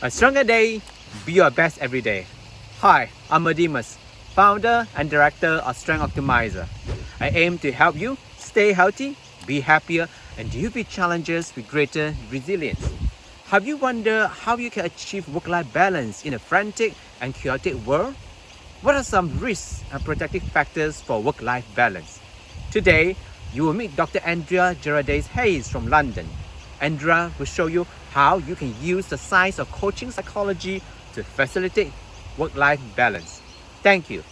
A stronger day, be your best every day. Hi, I'm Adimus, founder and director of Strength Optimizer. I aim to help you stay healthy, be happier, and deal with challenges with greater resilience. Have you wondered how you can achieve work-life balance in a frantic and chaotic world? What are some risks and protective factors for work-life balance? Today, you will meet Dr. Andrea Giraldez-Hayes from London. Andrea will show you how you can use the science of coaching psychology to facilitate work-life balance. Thank you.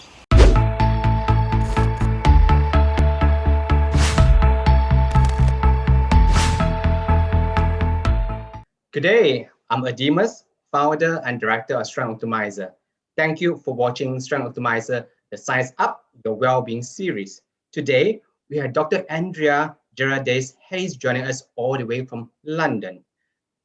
Good day, I'm Adimus, founder and director of Strength Optimizer. Thank you for watching Strength Optimizer, the Science Up Your Wellbeing series. Today, we have Dr. Andrea Giraldez-Hayes joining us all the way from London.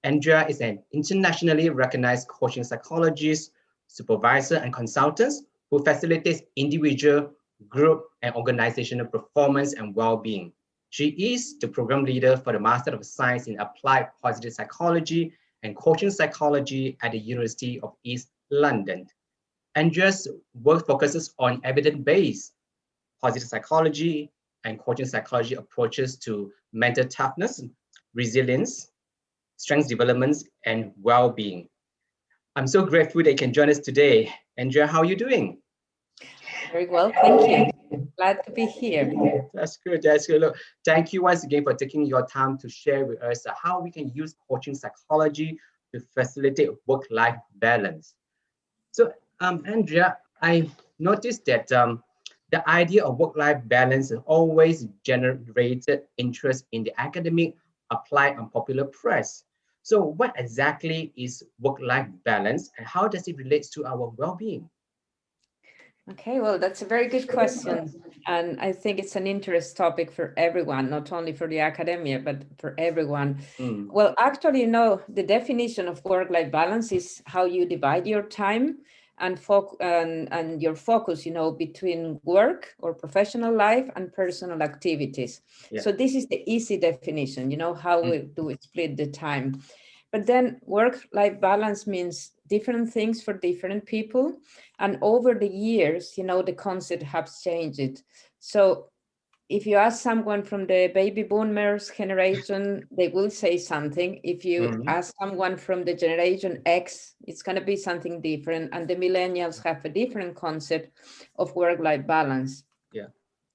Andrea is an internationally recognized coaching psychologist, supervisor, and consultant who facilitates individual, group, and organizational performance and well-being. She is the program leader for the Master of Science in Applied Positive Psychology and Coaching Psychology at the University of East London. Andrea's work focuses on evidence-based positive psychology and coaching psychology approaches to mental toughness, resilience, strength development, and well-being. I'm so grateful that you can join us today. Andrea, how are you doing? Very well, thank you. Glad to be here. That's good. That's good. Look, thank you once again for taking your time to share with us how we can use coaching psychology to facilitate work-life balance. So, Andrea, I noticed that the idea of work-life balance has always generated interest in the academic, applied, and popular press. So, what exactly is work-life balance, and how does it relate to our well-being? Okay, well, that's a very good question. And I think it's an interest topic for everyone, not only for the academia, but for everyone. Mm, Well, actually, the definition of work-life balance is how you divide your time and your focus, between work or professional life and personal activities. yeah. So this is the easy definition, how Mm, do we split the time? But then work-life balance means different things for different people. And over the years, the concept has changed. So if you ask someone from the baby boomers generation, they will say something. If you mm, ask someone from the generation X, it's going to be something different. And the millennials have a different concept of work-life balance. yeah.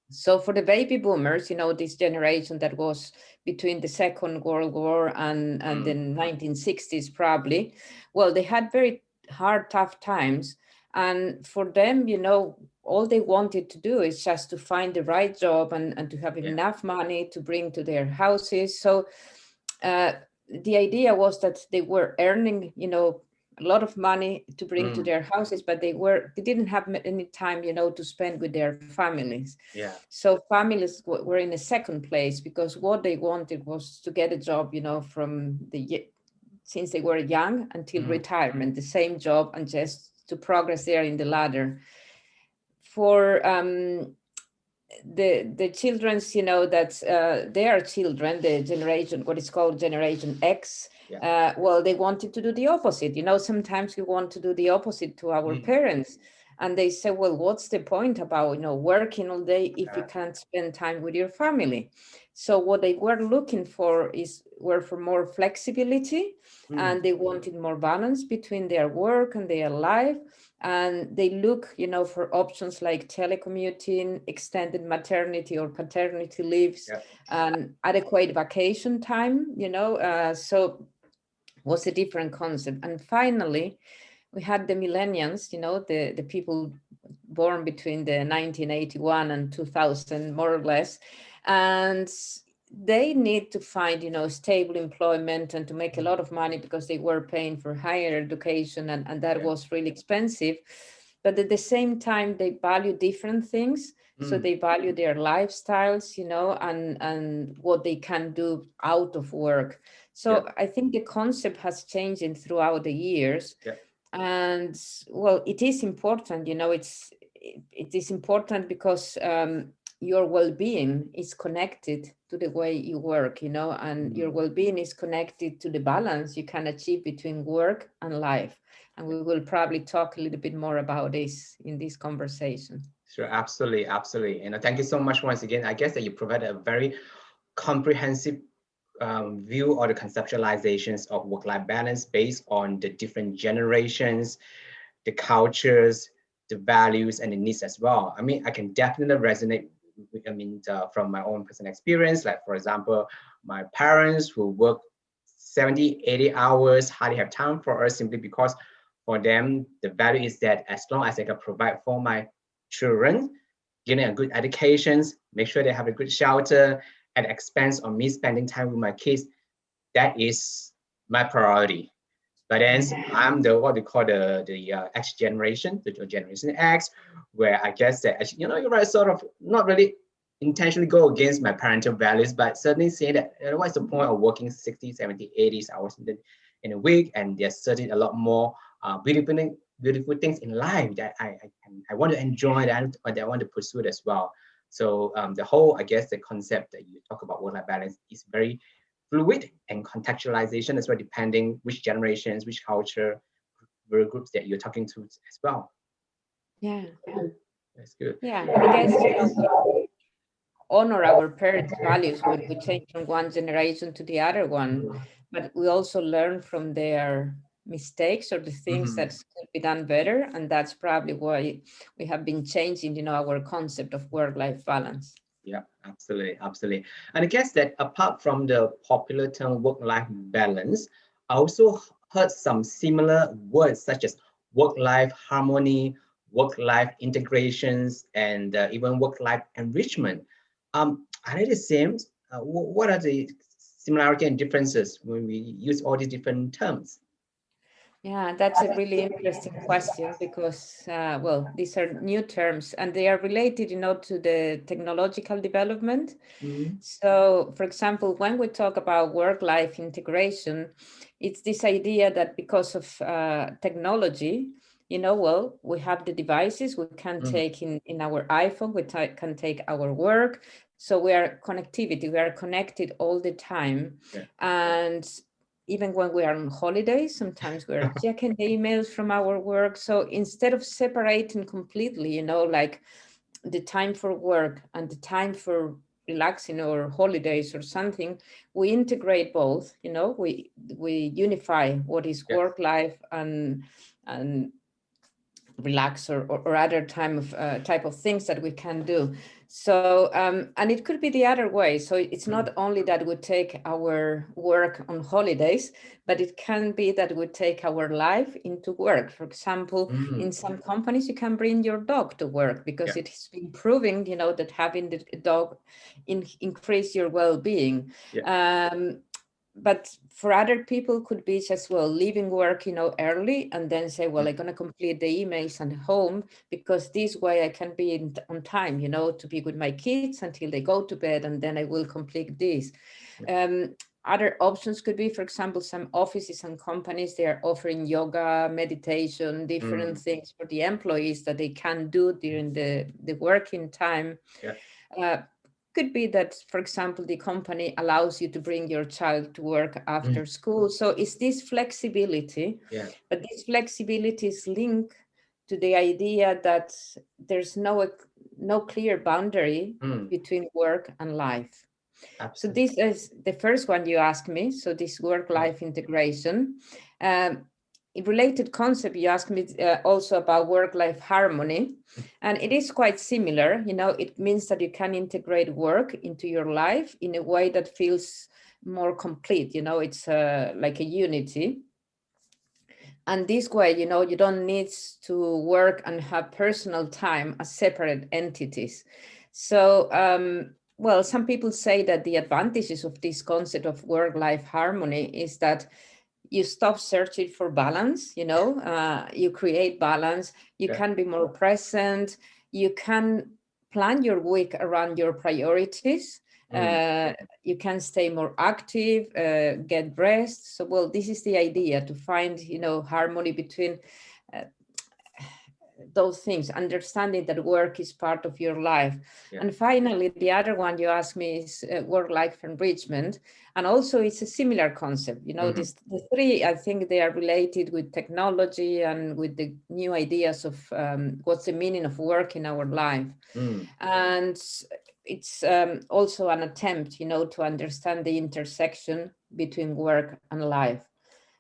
So for the baby boomers, this generation that was between the Second World War and the Mm, 1960s, probably, well, they had very hard, tough times. And for them, all they wanted to do is just to find the right job and to have yeah. enough money to bring to their houses. So uh, the idea was that they were earning, a lot of money to bring to Mm, their houses, but they didn't have any time, to spend with their families. yeah. So families were in a second place because what they wanted was to get a job, from since they were young until Mm, retirement, the same job and just to progress there in the ladder. For the children's, that their children, the generation, what is called generation X, yeah. well, they wanted to do the opposite. Sometimes we want to do the opposite to our Mm, parents. And they say, well, what's the point about, working all day if you uh, can't spend time with your family? So what they were looking for were for more flexibility, mm, and they wanted more balance between their work and their life. And they look, for options like telecommuting, extended maternity or paternity leaves, yeah. and adequate vacation time, so was a different concept. And finally, we had the millennials, the people born between the 1981 and 2000, more or less. And they need to find, stable employment and to make a lot of money because they were paying for higher education, and that Yeah. was really expensive. But at the same time, they value different things. So Mm, they value their lifestyles, and what they can do out of work. yeah. So I think the concept has changed throughout the years. Yeah. And well, it is important, it is important because your well-being is connected to the way you work, and your well-being is connected to the balance you can achieve between work and life. And we will probably talk a little bit more about this in this conversation. Sure, absolutely, absolutely. And thank you so much once again. I guess that you provided a very comprehensive view or the conceptualizations of work-life balance based on the different generations, the cultures, the values, and the needs as well. I mean, I can definitely resonate from my own personal experience. Like, for example, my parents who work 70, 80 hours, hardly have time for us simply because for them, the value is that as long as I can provide for my children, giving a good education, make sure they have a good shelter at the expense of me spending time with my kids, that is my priority. But then I'm the what we call the X generation, the generation X, where I guess that you're right, sort of not really intentionally go against my parental values, but certainly say that what's the point of working 60, 70, 80 hours in a week, and there's certainly a lot more beautiful things in life that I want to enjoy that I want to pursue it as well. So the whole, I guess, the concept that you talk about work-life balance is very fluid and contextualization as well, depending which generations, which culture, groups that you're talking to as well. Yeah. That's good. Yeah, I guess we honor our parents' values when we change from one generation to the other one, but we also learn from their mistakes or the things that could be done better, and that's probably why we have been changing, our concept of work-life balance. Yeah, absolutely, absolutely. And I guess that apart from the popular term work-life balance, I also heard some similar words such as work-life harmony, work-life integrations, and even work-life enrichment. Are they the same? What are the similarity and differences when we use all these different terms? Yeah, that's a really interesting question because, well, these are new terms and they are related, to the technological development. So, for example, when we talk about work-life integration, it's this idea that because of technology, well, we have the devices we can take in our iPhone, we can take our work. So we are connectivity, we are connected all the time. Yeah. And even when we are on holidays, sometimes we're checking the emails from our work. So instead of separating completely, like the time for work and the time for relaxing or holidays or something, we integrate both, we unify what is work life and relax or other type of things that we can do. So and it could be the other way. So it's not only that we take our work on holidays, but it can be that we take our life into work. For example, in some companies you can bring your dog to work because it has been proving, that having the dog increase your well-being. But for other people could be just, well, leaving work, early and then say, well, I'm going to complete the emails at home because this way I can be on time, to be with my kids until they go to bed and then I will complete this. Other options could be, for example, some offices and companies, they are offering yoga, meditation, different things for the employees that they can do during the working time. Could be that, for example, the company allows you to bring your child to work after school. So it's this flexibility, but this flexibility is linked to the idea that there's no clear boundary between work and life. Absolutely. So this is the first one you asked me. So this work-life integration. A related concept, you asked me also about work-life harmony, and it is quite similar. It means that you can integrate work into your life in a way that feels more complete. It's like a unity. And this way, you don't need to work and have personal time as separate entities. So, well, some people say that the advantages of this concept of work-life harmony is that you stop searching for balance, you create balance, you can be more present, you can plan your week around your priorities, you can stay more active, get rest. So, well, this is the idea, to find, harmony between those things, understanding that work is part of your life. Yeah. And finally, the other one you asked me is work-life enrichment. And also it's a similar concept. You know, the three, I think they are related with technology and with the new ideas of what's the meaning of work in our life. And it's also an attempt, you know, to understand the intersection between work and life.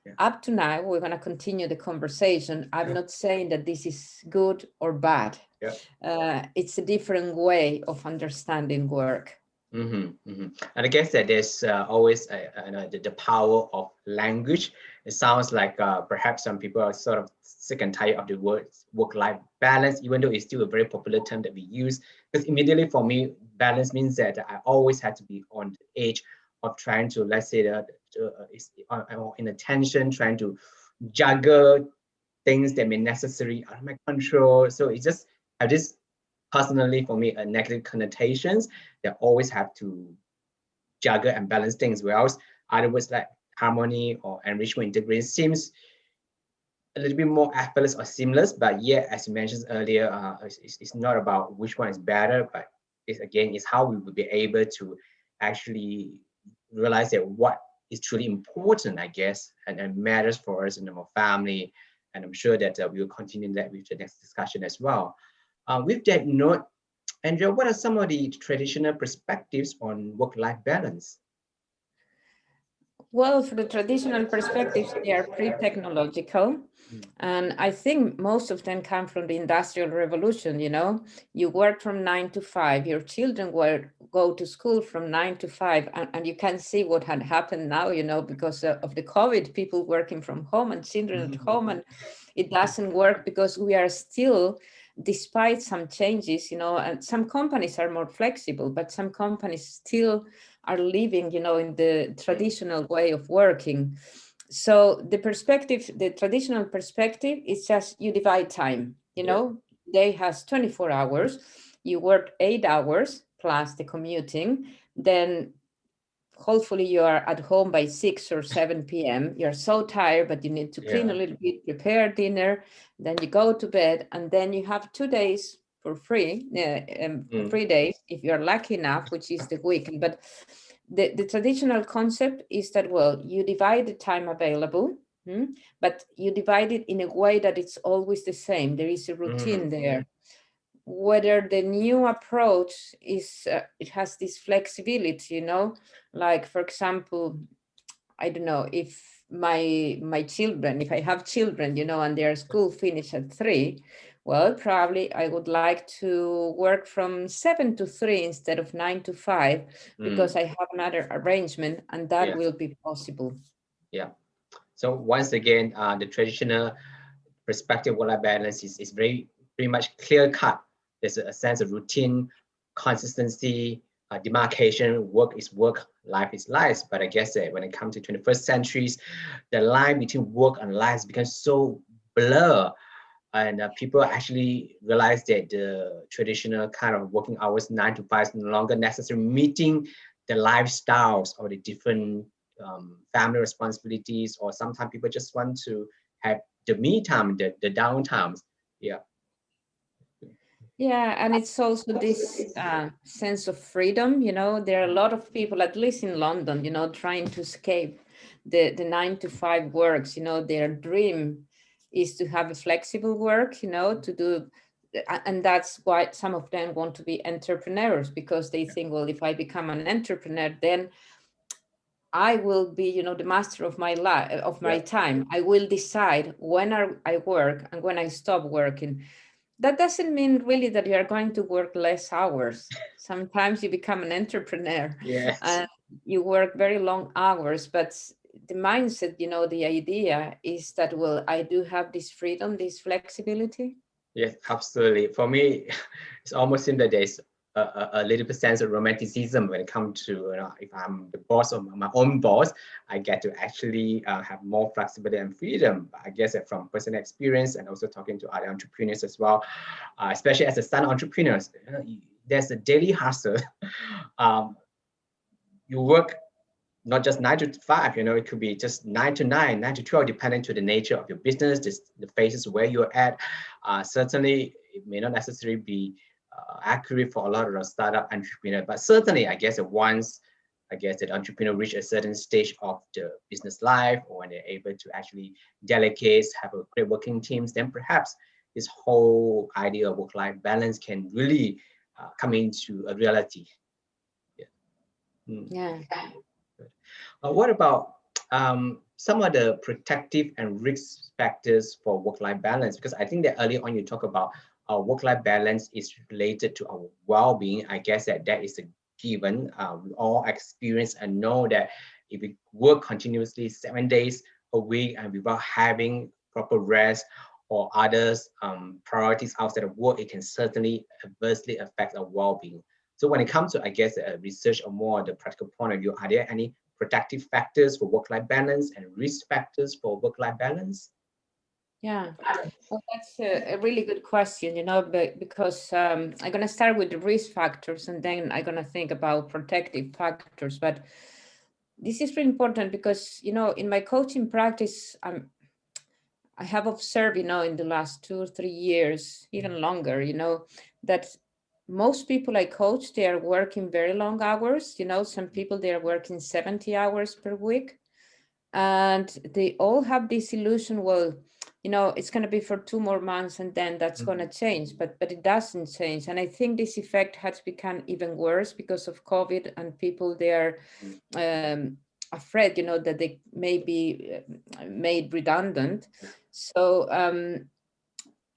Yeah. Up to now, we're going to continue the conversation. I'm not saying that this is good or bad. Yeah. It's a different way of understanding work. And I guess that there's always the power of language. It sounds like perhaps some people are sort of sick and tired of the word work-life balance, even though it's still a very popular term that we use. Because immediately for me, balance means that I always had to be on the edge of trying to, let's say, in attention, trying to juggle things that may necessary out of my control. So it just have this, personally for me, a negative connotations that always have to juggle and balance things. Whereas other words like harmony or enrichment integration seems a little bit more effortless or seamless. But yeah, as you mentioned earlier, it's not about which one is better, but it's how we will be able to actually realize that what is truly important, I guess, and matters for us in our family. And I'm sure that we will continue that with the next discussion as well. With that note, Andrea, what are some of the traditional perspectives on work-life balance? Well, for the traditional perspectives, they are pre-technological. And I think most of them come from the Industrial Revolution. You know, you work from 9 to 5, your children go to school from 9 to 5, and you can see what had happened now, you know, because of the COVID, people working from home and children at home, and it doesn't work because we are still, despite some changes, you know, and some companies are more flexible, but some companies still are living, you know, in the traditional way of working. So the perspective, the traditional perspective is just you divide time, you know, day has 24 hours, you work 8 hours plus the commuting, then hopefully you are at home by 6 or 7 p.m. You're so tired, but you need to clean a little bit, prepare dinner, then you go to bed, and then you have 2 days for free, 3 days, if you're lucky enough, which is the weekend. But the traditional concept is that, well, you divide the time available, but you divide it in a way that it's always the same. There is a routine there. Whether the new approach is, it has this flexibility, you know, like, for example, I don't know, if my children, if I have children, you know, and their school finish at 3, well, probably I would like to work from 7 to 3 instead of 9 to 5, because I have another arrangement, and that will be possible. Yeah. So once again, the traditional perspective of work-life balance is pretty much clear cut. There's a sense of routine, consistency, demarcation. Work is work, life is life. But I guess when it comes to 21st centuries, the line between work and life becomes so blur, and people actually realize that the traditional kind of working hours, 9 to 5, is no longer necessarily meeting the lifestyles or the different family responsibilities, or sometimes people just want to have the me time, the downtimes. Yeah. Yeah, and it's also this sense of freedom. You know, there are a lot of people, at least in London, you know, trying to escape the 9 to 5 works. You know, their dream is to have a flexible work, you know, to do, and that's why some of them want to be entrepreneurs, because they think, well, if I become an entrepreneur, then I will be, you know, the master of my life, of my time. I will decide when I work and when I stop working. That doesn't mean really that you are going to work less hours. Sometimes you become an entrepreneur and you work very long hours, but the mindset, you know, the idea is that, well, I do have this freedom, this flexibility. Yes, absolutely. For me, it's almost seems that there's a little bit sense of romanticism when it comes to, you know, if I'm the boss of my own boss, I get to actually have more flexibility and freedom. I guess that from personal experience and also talking to other entrepreneurs as well, especially as a son entrepreneur, there's a daily hustle. You work not just 9 to 5, it could be just 9 to 9, 9 to 12, depending to the nature of your business, the phases where you're at. Certainly, it may not necessarily be accurate for a lot of the startup entrepreneur, but certainly, I guess, once that entrepreneur reach a certain stage of the business life, or when they're able to actually delegate, have a great working teams, then perhaps this whole idea of work-life balance can really come into a reality. Yeah. Yeah. Good. What about some of the protective and risk factors for work-life balance? Because I think that earlier on you talk about work-life balance is related to our well-being. I guess that is a given. We all experience and know that if we work continuously 7 days a week and without having proper rest or others priorities outside of work, it can certainly adversely affect our well-being. So when it comes to, I guess, research or more the practical point of view, are there any protective factors for work-life balance and risk factors for work-life balance? Yeah, well, that's a really good question, because I'm going to start with the risk factors and then I'm going to think about protective factors. But this is really important because, in my coaching practice, I have observed, in the last 2 or 3 years, even longer, that most people I coach, they are working very long hours. Some people, they are working 70 hours per week. And they all have this illusion, well, it's going to be for 2 more months and then that's going to change, but it doesn't change. And I think this effect has become even worse because of COVID, and people, they are afraid, that they may be made redundant. So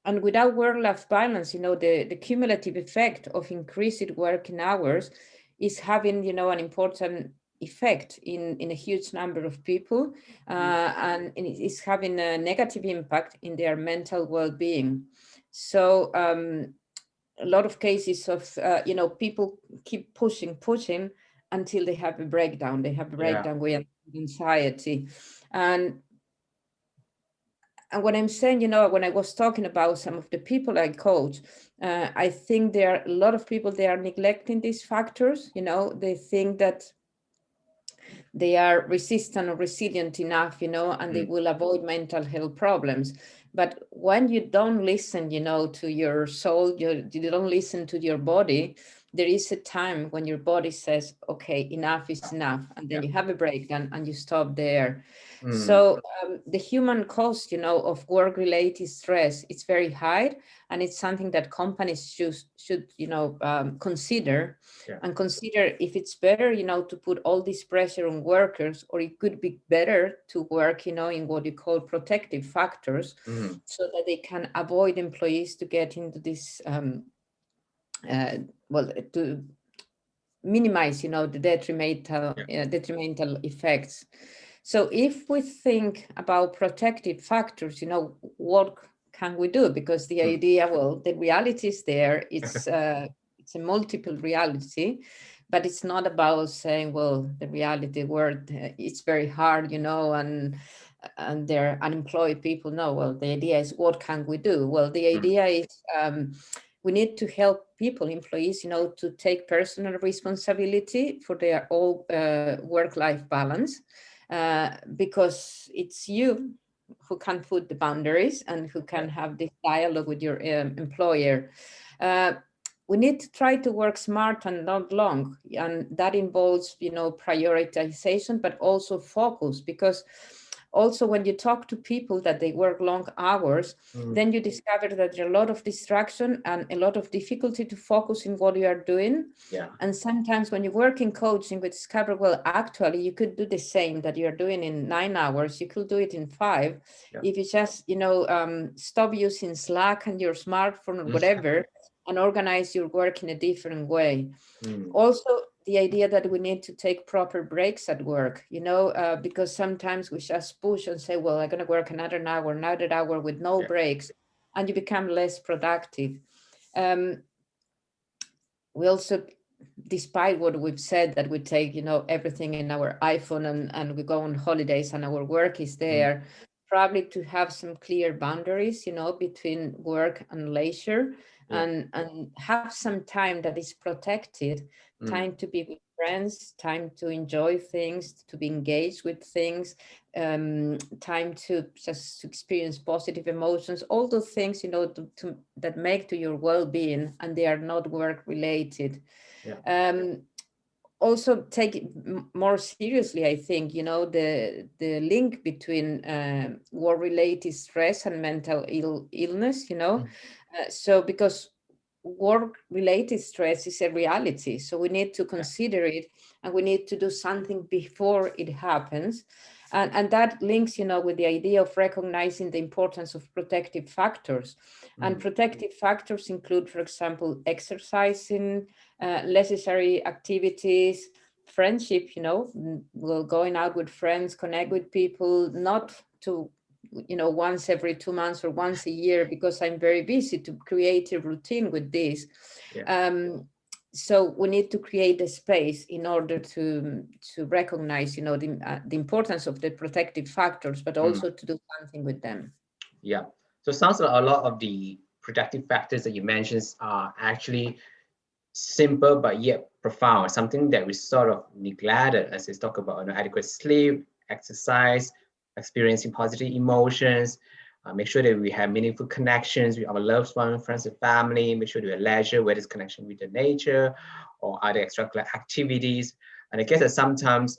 and without work-life balance, the cumulative effect of increased working hours is having, an important effect in a huge number of people, and it is having a negative impact in their mental well-being. So a lot of cases of, people keep pushing until they have a breakdown. They have a breakdown with anxiety. And what I'm saying, when I was talking about some of the people I coach, I think there are a lot of people, they are neglecting these factors. They think that they are resistant or resilient enough, and they will avoid mental health problems. But when you don't listen, to your soul, you don't listen to your body, there is a time when your body says, okay, enough is enough. And then you have a breakdown and you stop there. So the human cost, of work-related stress, it's very high, and it's something that companies should consider, and consider if it's better, to put all this pressure on workers, or it could be better to work, in what you call protective factors, so that they can avoid employees to get into this, to minimize, the detrimental effects. So if we think about protective factors, what can we do? Because the idea, well, the reality is there. It's a multiple reality, but it's not about saying, well, the reality word, it's very hard, and they're unemployed people. No, well, the idea is, what can we do? Well, the idea is, we need to help people, employees, to take personal responsibility for their own work-life balance, because it's you who can put the boundaries and who can have this dialogue with your employer. We need to try to work smart and not long, and that involves, prioritization, but also focus, because also when you talk to people that they work long hours, then you discover that there are a lot of distraction and a lot of difficulty to focus in what you are doing. And sometimes when you work in coaching, we discover, well, actually you could do the same that you're doing in 9 hours, you could do it in 5, if you just stop using Slack and your smartphone or whatever, and organize your work in a different way. Also, the idea that we need to take proper breaks at work, because sometimes we just push and say, well, I'm going to work another hour with no breaks, and you become less productive. We also, despite what we've said, that we take, everything in our iPhone and we go on holidays and our work is there, probably to have some clear boundaries, between work and leisure, and have some time that is protected, time to be with friends, time to enjoy things, to be engaged with things, time to just experience positive emotions, all those things, that make to your well-being, and they are not work related. Yeah. Also take it more seriously, I think, the link between war-related stress and mental illness, Mm. so because work-related stress is a reality, so we need to Yeah. consider it, and we need to do something before it happens. And that links, with the idea of recognizing the importance of protective factors. And Mm. protective factors include, for example, exercising, necessary activities, friendship, well, going out with friends, connect with people, not to, once every 2 months or once a year, because I'm very busy, to create a routine with this. Yeah. So we need to create a space in order to recognize, the importance of the protective factors, but Mm. also to do something with them. Yeah. So it sounds like a lot of the protective factors that you mentioned are actually simple but yet profound, something that we sort of neglected as we talk about, adequate sleep, exercise, experiencing positive emotions, make sure that we have meaningful connections with our loved ones, friends and family, make sure that we have leisure, whether it's connection with the nature or other extracurricular activities. And I guess that sometimes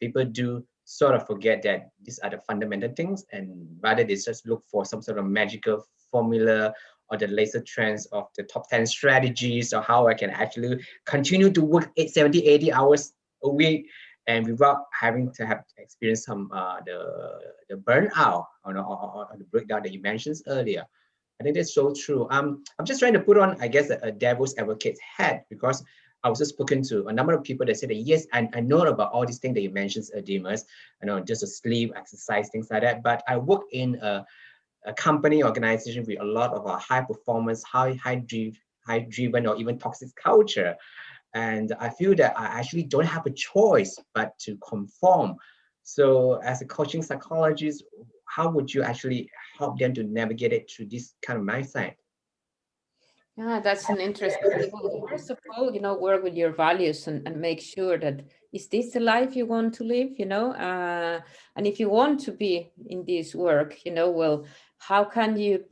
people do sort of forget that these are the fundamental things, and rather they just look for some sort of magical formula or the latest trends of the top 10 strategies, or how I can actually continue to work 80 hours a week and without having to have experienced some the burnout or the breakdown that you mentioned earlier. I think that's so true. I'm just trying to put on, I guess, a devil's advocate's hat, because I was just spoken to a number of people that said that yes, I know about all these things that you mentioned, Dimas, just to sleep, exercise, things like that. But I work in a company organization with a lot of high performance, high driven, or even toxic culture. And I feel that I actually don't have a choice but to conform. So as a coaching psychologist, how would you actually help them to navigate it through this kind of mindset? Yeah, that's an interesting thing. Well, first of all, work with your values, and make sure that, is this the life you want to live, and if you want to be in this work, well, how can you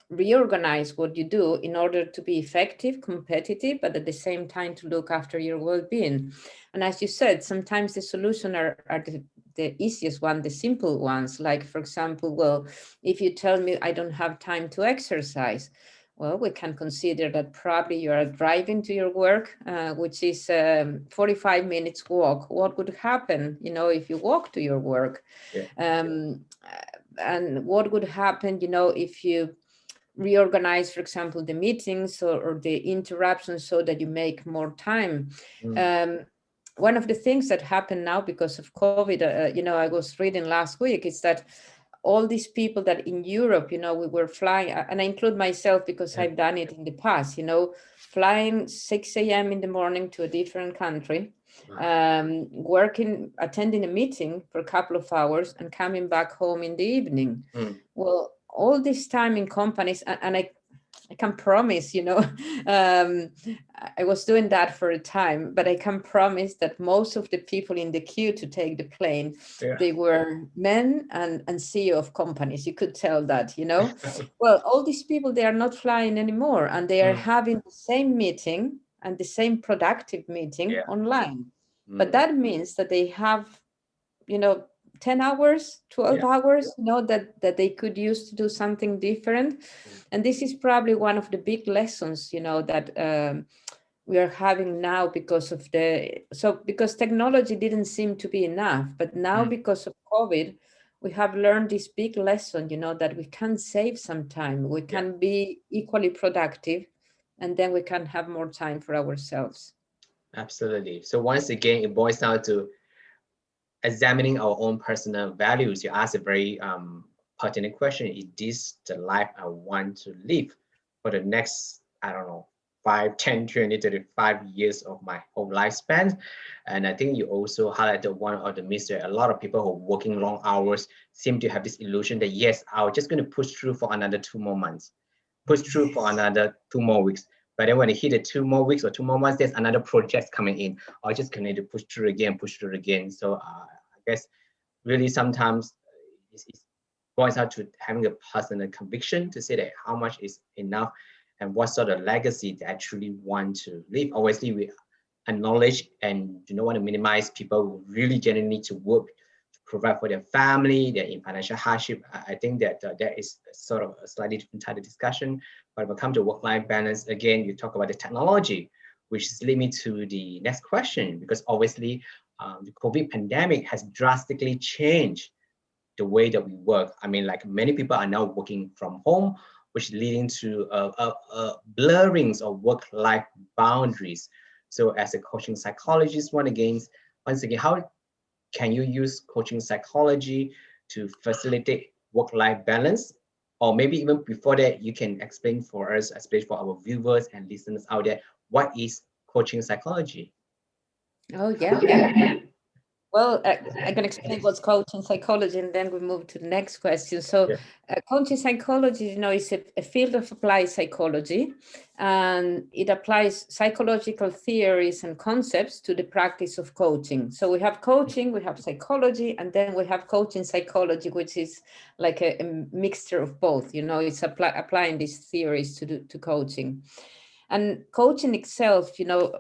reorganize what you do in order to be effective, competitive, but at the same time to look after your well-being. And as you said, sometimes the solution are the easiest one, the simple ones. Like, for example, well, if you tell me I don't have time to exercise, well, we can consider that probably you are driving to your work, which is 45 minutes walk. What would happen, if you walk to your work? Yeah. And what would happen, if you reorganize, for example, the meetings or the interruptions, so that you make more time. Mm. Um, One of the things that happened now because of COVID, I was reading last week, is that all these people that in Europe, we were flying, and I include myself because Yeah. I've done it in the past, flying 6 a.m. in the morning to a different country, Wow. attending a meeting for a couple of hours and coming back home in the evening. Mm. Well, all this time in companies, and I can promise, um, I was doing that for a time, but I can promise that most of the people in the queue to take the plane, Yeah. they were men and CEO of companies. You could tell that, Well, all these people, they are not flying anymore, and they are Mm. having the same meeting and the same productive meeting Yeah. online. But Mm. that means that they have, you know 10 hours, 12 Yeah. hours, that they could use to do something different. Mm. And this is probably one of the big lessons, that we are having now, because technology didn't seem to be enough, but now Mm. because of COVID, we have learned this big lesson, that we can save some time, we Yeah. can be equally productive, and then we can have more time for ourselves. Absolutely. So once again, it boils down to examining our own personal values. You ask a very pertinent question. Is this the life I want to live for the next, I don't know, 5, 10, 20, 35 years of my whole lifespan? And I think you also highlighted one of the myths that a lot of people who are working long hours seem to have this illusion that, yes, I'm just going to push through for another 2 more months, push through for another 2 more weeks. But then when it hit the 2 more weeks or 2 more months, there's another project coming in. I just continue to push through again, push through again. So I guess really sometimes it boils out to having a personal conviction to say that how much is enough and what sort of legacy they actually want to leave. Obviously, we acknowledge and do not want to minimize people who really genuinely need to work to provide for their family, they're in financial hardship. I think that that is sort of a slightly different type of discussion. But when it comes to work-life balance, again, you talk about the technology, which leads me to the next question, because obviously the COVID pandemic has drastically changed the way that we work. I mean, like many people are now working from home, which leading to blurrings of work-life boundaries. So as a coaching psychologist, once again, how can you use coaching psychology to facilitate work-life balance? Or maybe even before that, you can explain for us, especially for our viewers and listeners out there, what is coaching psychology? Oh, yeah. Well, I can explain what's coaching psychology, and then we move to the next question. So, Yeah. coaching psychology, is a field of applied psychology, and it applies psychological theories and concepts to the practice of coaching. So we have coaching, we have psychology, and then we have coaching psychology, which is like a mixture of both. It's applying these theories to coaching. And coaching itself,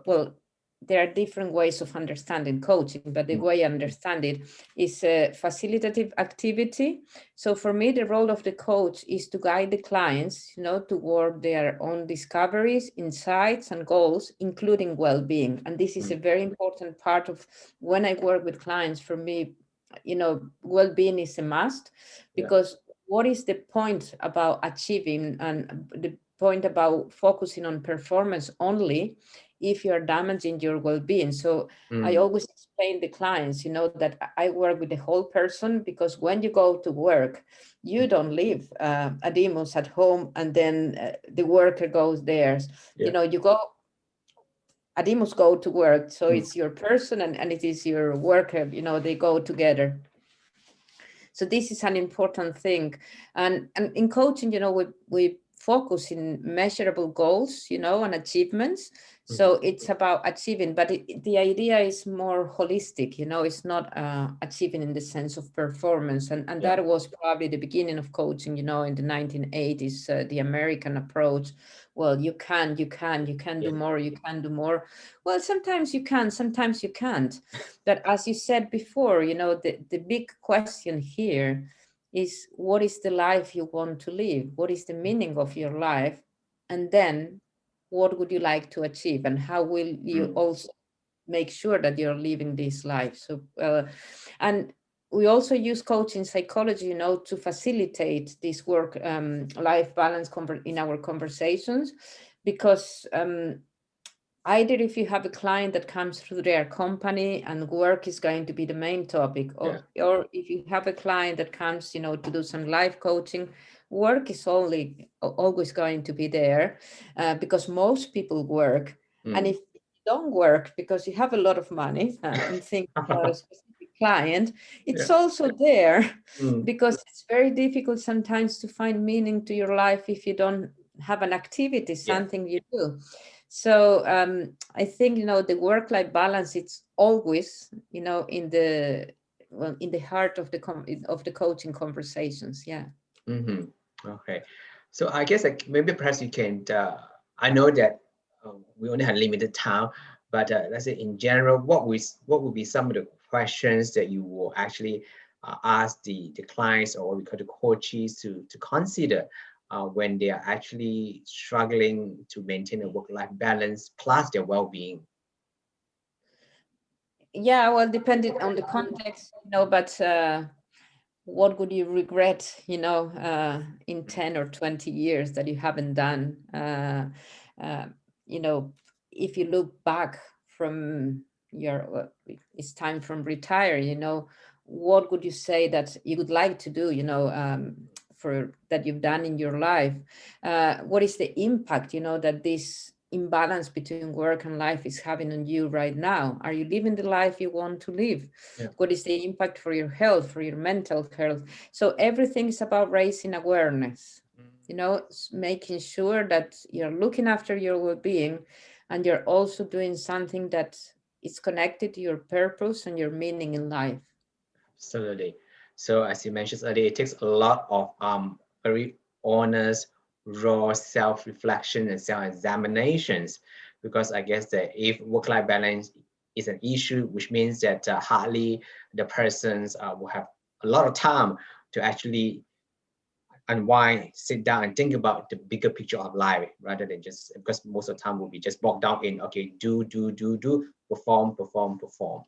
well, there are different ways of understanding coaching, but the way I understand it is a facilitative activity. So for me, the role of the coach is to guide the clients, toward their own discoveries, insights, and goals, including well-being. And this is a very important part of when I work with clients. For me, well-being is a must, because what is the point about achieving and the point about focusing on performance only if you're damaging your well-being? So I always explain the clients, that I work with the whole person, because when you go to work, you don't leave a demos at home and then the worker goes there. You go, a demos go to work. So it's your person and it is your worker, they go together. So this is an important thing. And in coaching, we focus in measurable goals, and achievements. So it's about achieving, but the idea is more holistic, it's not achieving in the sense of performance. And that was probably the beginning of coaching, in the 1980s, the American approach. Well, you can do more, you can do more. Well, sometimes you can, sometimes you can't. But as you said before, the big question here is, what is the life you want to live? What is the meaning of your life? And then what would you like to achieve? And how will you also make sure that you're living this life? So, and we also use coaching psychology, to facilitate this work-life balance in our conversations, because either if you have a client that comes through their company and work is going to be the main topic, or if you have a client that comes, to do some life coaching, work is always going to be there, because most people work. And if you don't work because you have a lot of money, and think about a specific client, it's also there, because it's very difficult sometimes to find meaning to your life if you don't have an activity, something you do. So I think, the work-life balance, it's always, in the heart of the coaching conversations. Yeah. Okay. So I guess maybe perhaps you can, I know that we only have limited time, but let's say in general, what would be some of the questions that you will actually ask the clients, or what we call the coaches, to consider when they are actually struggling to maintain a work-life balance plus their well-being? Yeah, well, depending on the context, but what would you regret, in 10 or 20 years that you haven't done? Uh, if you look back from it's time from retire, what would you say that you would like to do, for that you've done in your life? What is the impact, that this imbalance between work and life is having on you right now? Are you living the life you want to live? What is the impact for your health, for your mental health? So everything is about raising awareness, making sure that you're looking after your well-being, and you're also doing something that is connected to your purpose and your meaning in life. Absolutely. So as you mentioned earlier, it takes a lot of very honest, raw self-reflection and self-examinations, because I guess that if work-life balance is an issue, which means that hardly the persons will have a lot of time to actually unwind, sit down and think about the bigger picture of life, rather than just, because most of the time will be just bogged down in, okay, do, perform, perform, perform.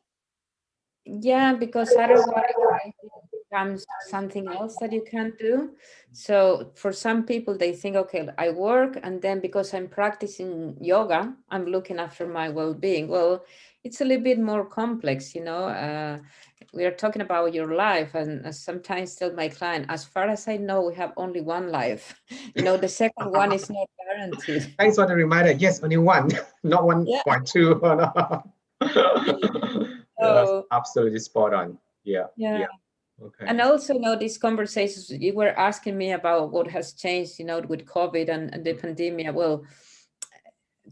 Yeah, because otherwise it becomes something else that you can't do. So for some people, they think, okay, I work, and then because I'm practicing yoga, I'm looking after my well-being. Well, it's a little bit more complex, we are talking about your life, and I sometimes tell my client, as far as I know, we have only one life. The second one is not guaranteed. Thanks for the reminder. Yes, only one, not Yeah. 1.2. Yes, So absolutely spot on. Yeah, yeah. yeah. And Okay. also, these conversations, you were asking me about what has changed, with COVID and the pandemic. Well,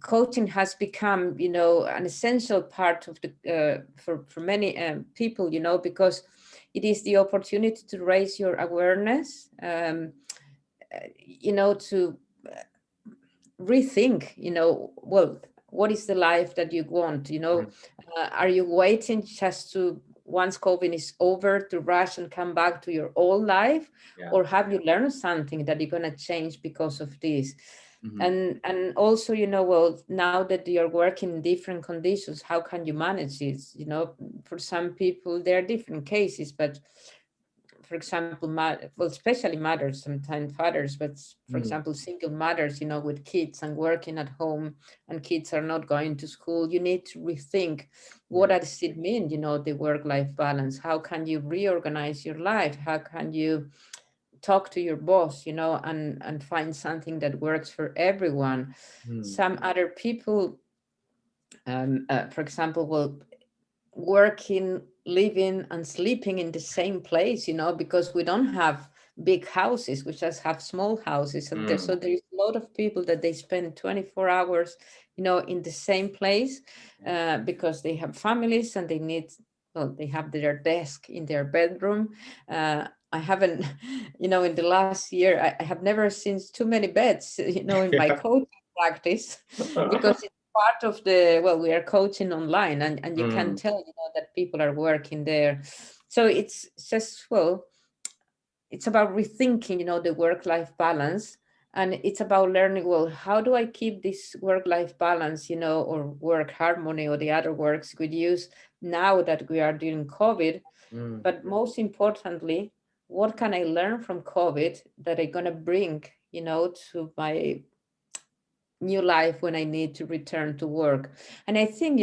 coaching has become, an essential part of the for many people, because it is the opportunity to raise your awareness, to rethink, well, what is the life that you want, Mhm. are you waiting just to, once COVID is over, to rush and come back to your old life, Yeah. or have you learned something that you're going to change because of this? Mhm. And also, well, now that you're working in different conditions, how can you manage this? For some people there are different cases, but for example, well, especially mothers, sometimes fathers, but for Mm. example, single mothers, with kids and working at home, and kids are not going to school, you need to rethink what Yeah. does it mean, the work-life balance. How can you reorganize your life? How can you talk to your boss, and find something that works for everyone? Mm. Some other people, for example, will working, living, and sleeping in the same place, because we don't have big houses, we just have small houses. And Mm. so there's a lot of people that they spend 24 hours, in the same place, because they have families and they need, well, they have their desk in their bedroom. I haven't, in the last year, I have never seen too many beds, in my Yeah. coaching practice, because part of the, well, we are coaching online, and you can Mm. tell, that people are working there. So it's just, well, it's about rethinking, the work-life balance. And it's about learning, well, how do I keep this work-life balance, or work harmony, or the other words we use now that we are doing COVID. Mm. But most importantly, what can I learn from COVID that I'm going to bring, to my new life when I need to return to work? And I think,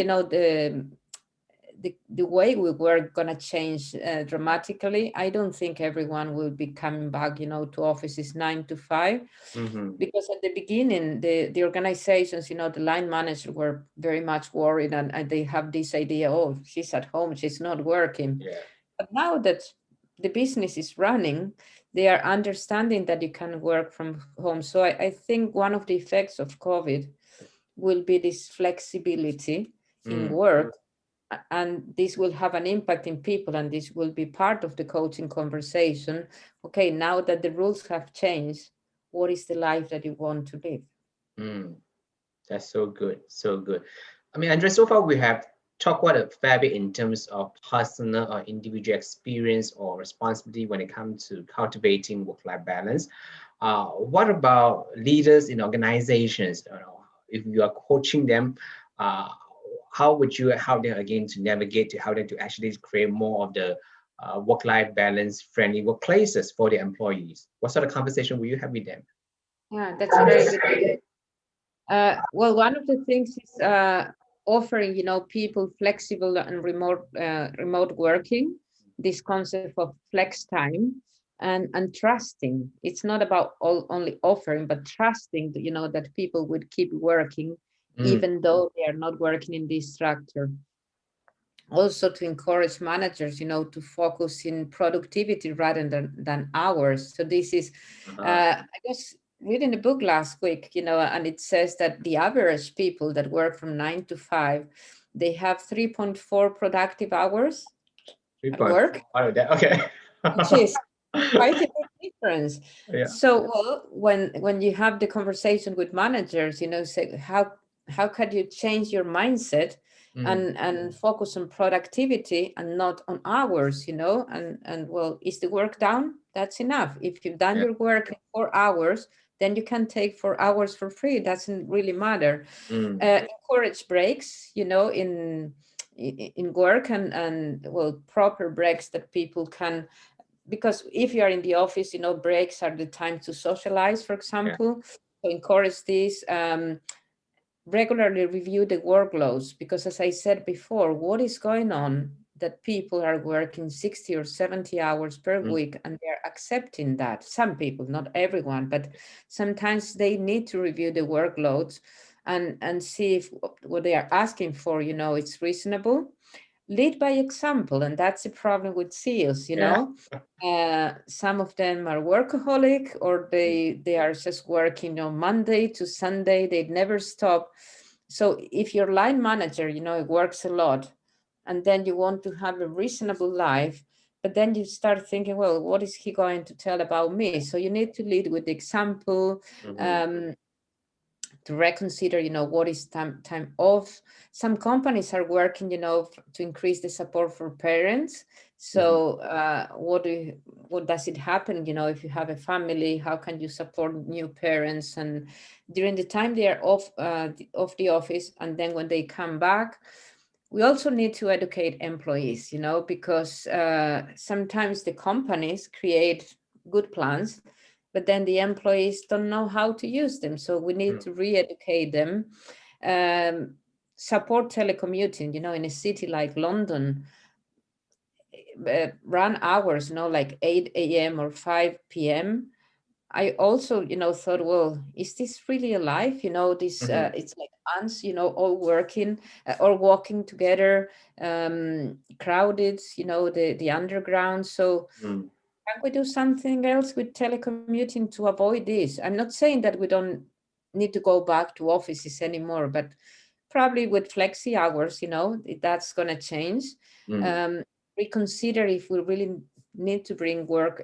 the way we were going to change dramatically. I don't think everyone will be coming back, to offices 9 to 5, Mhm. because at the beginning, the organizations, the line managers were very much worried, and they have this idea, oh, she's at home, she's not working. Yeah. But now that the business is running, they are understanding that you can work from home. So I think one of the effects of COVID will be this flexibility in Mm. work, and this will have an impact in people, and this will be part of the coaching conversation. Okay, now that the rules have changed, what is the life that you want to live? Mm. That's so good. So good. I mean, Andrea, so far we have talked quite a fair bit in terms of personal or individual experience or responsibility when it comes to cultivating work-life balance. What about leaders in organizations? If you are coaching them, uh, how would you help them again to navigate, to help them to actually create more of the work-life balance friendly workplaces for their employees? What sort of conversation will you have with them? Yeah, that's a very good. Well, one of the things is offering, people flexible and remote working. This concept of flex time, and trusting. It's not about only offering, but trusting that, that people would keep working Mm. even though they are not working in this structure. Also to encourage managers, to focus in productivity rather than hours. So this is, Uh-huh. I guess, reading a book last week, and it says that the average people that work from 9 to 5, they have 3.4 productive hours at 3.4 work, out of that. Okay. which is quite a big difference. Yeah. So, well, when you have the conversation with managers, say how can you change your mindset and focus on productivity and not on hours, and well, is the work done? That's enough. If you've done Yeah. your work in 4 hours, then you can take 4 hours for free. It doesn't really matter. Encourage breaks, in work, and well, proper breaks that people can, because if you are in the office, breaks are the time to socialize, for Yeah. example. So encourage this. Regularly review the workloads, because as I said before, what is going on that people are working 60 or 70 hours per week, and they're accepting that. Some people, not everyone, but sometimes they need to review the workloads and see if what they are asking for, it's reasonable. Lead by example, and that's the problem with SEALs. Yeah. Some of them are workaholic, or they are just working on Monday to Sunday. They never stop. So if your line manager, it works a lot, and then you want to have a reasonable life, but then you start thinking, well, what is he going to tell about me? So you need to lead with example. To reconsider, what is time off. Some companies are working, to increase the support for parents. So what does it happen, if you have a family, how can you support new parents? And during the time they are off the office, and then when they come back, we also need to educate employees, because sometimes the companies create good plans, but then the employees don't know how to use them. So we need to re-educate them. Support telecommuting, in a city like London, run hours, like 8 a.m. or 5 p.m. I also, thought, well, is this really a life? This it's like ants, all working or walking together, crowded, the underground. So can we do something else with telecommuting to avoid this? I'm not saying that we don't need to go back to offices anymore, but probably with flexi hours, that's going to change. Reconsider if we really need to bring work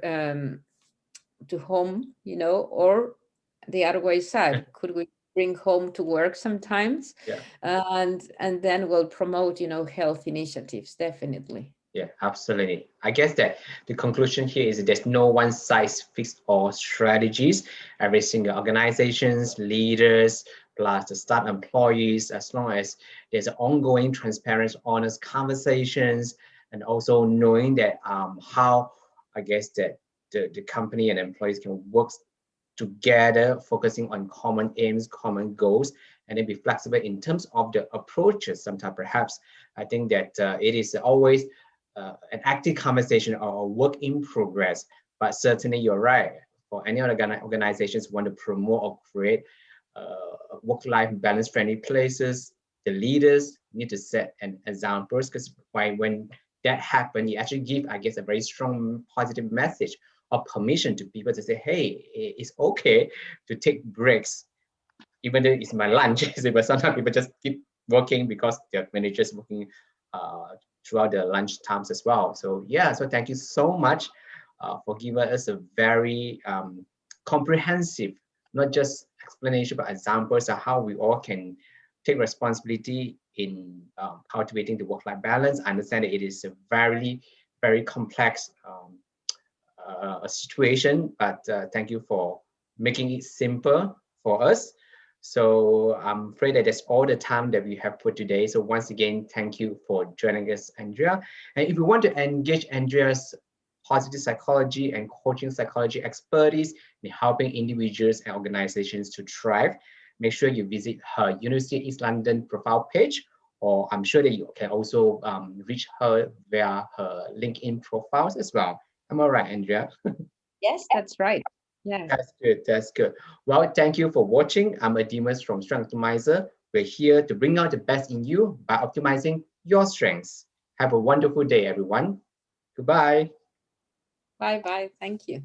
to home, or the other way side. Could we bring home to work sometimes? Yeah. And then we'll promote, health initiatives, definitely. Yeah, absolutely. I guess that the conclusion here is that there's no one size fits all strategies. Every single organizations, leaders, plus the staff employees, as long as there's ongoing, transparent, honest conversations, and also knowing that how I guess that the company and employees can work together, focusing on common aims, common goals, and then be flexible in terms of the approaches. Sometimes perhaps I think that it is always an active conversation or a work in progress, but certainly you're right. For any other organizations want to promote or create work-life balance friendly places, the leaders need to set an examples, because when that happens, you actually give, I guess, a very strong positive message or permission to people to say, hey, it's okay to take breaks, even though it's my lunch. But sometimes people just keep working because their managers working throughout the lunch times as well. So yeah, so thank you so much for giving us a very comprehensive, not just explanation, but examples of how we all can take responsibility in cultivating the work-life balance. I understand that it is a very, very complex situation, but thank you for making it simple for us. So I'm afraid that that's all the time that we have for today. So once again, thank you for joining us, Andrea. And if you want to engage Andrea's positive psychology and coaching psychology expertise in helping individuals and organizations to thrive, make sure you visit her University of East London profile page, or I'm sure that you can also reach her via her LinkedIn profiles as well. Am I right, Andrea? Yes, that's right. Yeah. That's good. That's good. Well, thank you for watching. I'm Adimus from Strength Optimizer. We're here to bring out the best in you by optimizing your strengths. Have a wonderful day, everyone. Goodbye. Bye bye. Thank you.